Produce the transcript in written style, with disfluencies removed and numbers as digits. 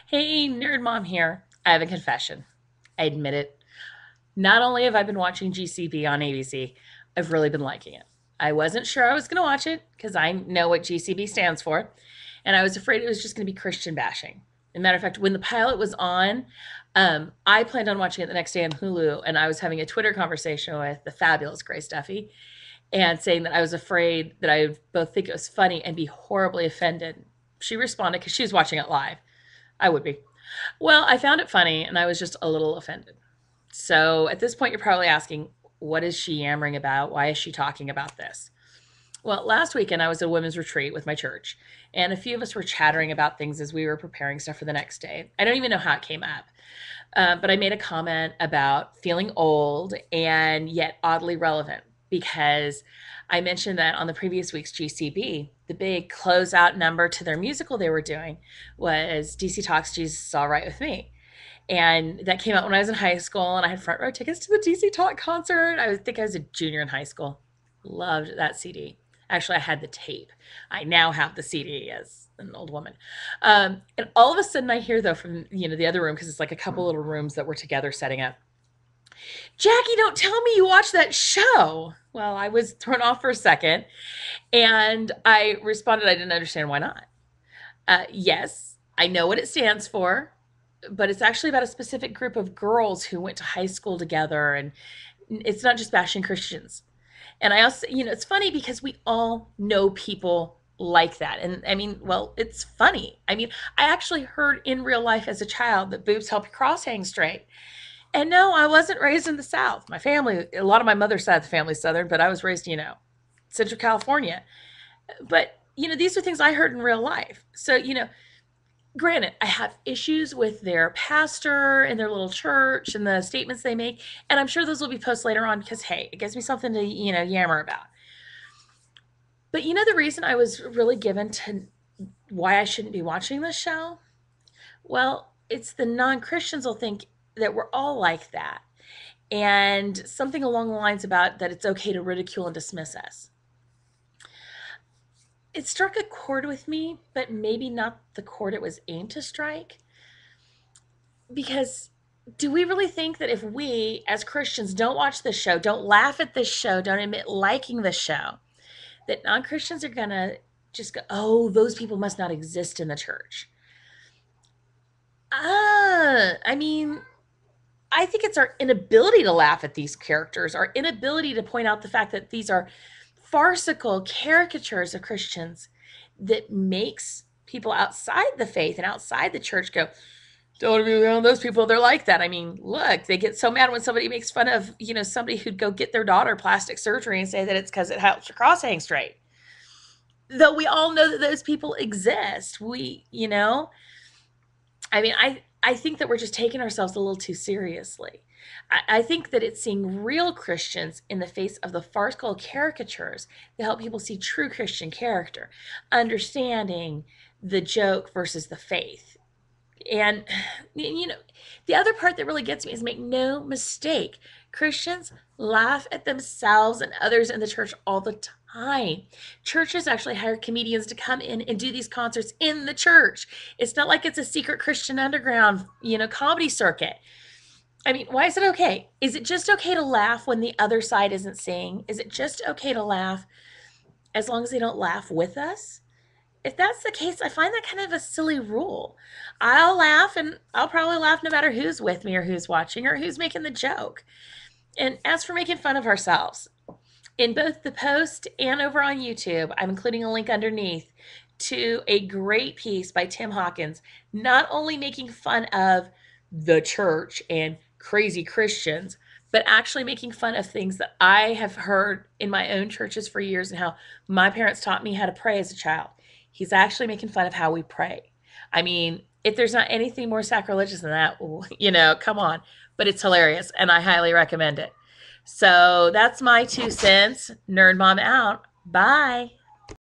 Hey, Nerd Mom here. I have a confession. I admit it. Not only have I been watching GCB on ABC, I've really been liking it. I wasn't sure I was going to watch it because I know what GCB stands for, and I was afraid it was just going to be Christian bashing. As a matter of fact, when the pilot was on, I planned on watching it the next day on Hulu, and I was having a Twitter conversation with the fabulous Grace Duffy and saying that I was afraid that I would both think it was funny and be horribly offended. She responded because she was watching it live. I would be. Well, I found it funny and I was just a little offended. So at this point, you're probably asking, what is she yammering about? Why is she talking about this? Well, last weekend I was at a women's retreat with my church, and a few of us were chattering about things as we were preparing stuff for the next day. I don't even know how it came up, but I made a comment about feeling old and yet oddly relevant because I mentioned that on the previous week's GCB, the big closeout number to their musical they were doing was DC Talks Jesus is All Right With Me. And that came out when I was in high school, and I had front row tickets to the DC Talk concert. I think I was a junior in high school. Loved that CD. Actually, I had the tape. I now have the CD as an old woman. And all of a sudden, I hear though from the other room because it's like a couple little rooms that were together setting up. Jackie, don't tell me you watched that show. Well, I was thrown off for a second, and I responded I didn't understand why not. Yes, I know what it stands for, but it's actually about a specific group of girls who went to high school together, and it's not just bashing Christians. And I also, it's funny because we all know people like that. And I mean, well, it's funny. I mean, I actually heard in real life as a child that boobs help your cross hang straight. And no, I wasn't raised in the South. My family, a lot of my mother's side of the family is Southern, but I was raised, Central California. But, these are things I heard in real life. So, granted, I have issues with their pastor and their little church and the statements they make. And I'm sure those will be posted later on because, hey, it gives me something to, yammer about. But the reason I was really given to why I shouldn't be watching this show? Well, it's the non Christians will think that we're all like that. And something along the lines about that it's okay to ridicule and dismiss us. It struck a chord with me, but maybe not the chord it was aimed to strike. Because do we really think that if we, as Christians, don't watch this show, don't laugh at this show, don't admit liking this show, that non Christians are going to just go, oh, those people must not exist in the church? I mean, I think it's our inability to laugh at these characters, our inability to point out the fact that these are farcical caricatures of Christians that makes people outside the faith and outside the church go, don't be around those people. They're like that. I mean, look, they get so mad when somebody makes fun of, somebody who'd go get their daughter plastic surgery and say that it's because it helps your cross hang straight. Though we all know that those people exist. I mean, I think that we're just taking ourselves a little too seriously. I think that it's seeing real Christians in the face of the farcical caricatures that help people see true Christian character, understanding the joke versus the faith. And, the other part that really gets me is make no mistake, Christians laugh at themselves and others in the church all the time. Churches actually hire comedians to come in and do these concerts in the church. It's not like it's a secret Christian underground, comedy circuit. I mean, why is it okay? Is it just okay to laugh when the other side isn't singing? Is it just okay to laugh as long as they don't laugh with us? If that's the case, I find that kind of a silly rule. I'll laugh, and I'll probably laugh no matter who's with me or who's watching or who's making the joke. And as for making fun of ourselves, in both the post and over on YouTube, I'm including a link underneath to a great piece by Tim Hawkins, not only making fun of the church and crazy Christians, but actually making fun of things that I have heard in my own churches for years and how my parents taught me how to pray as a child. He's actually making fun of how we pray. I mean, if there's not anything more sacrilegious than that, come on. But it's hilarious, and I highly recommend it. So that's my 2 cents. Nerd Mom out. Bye.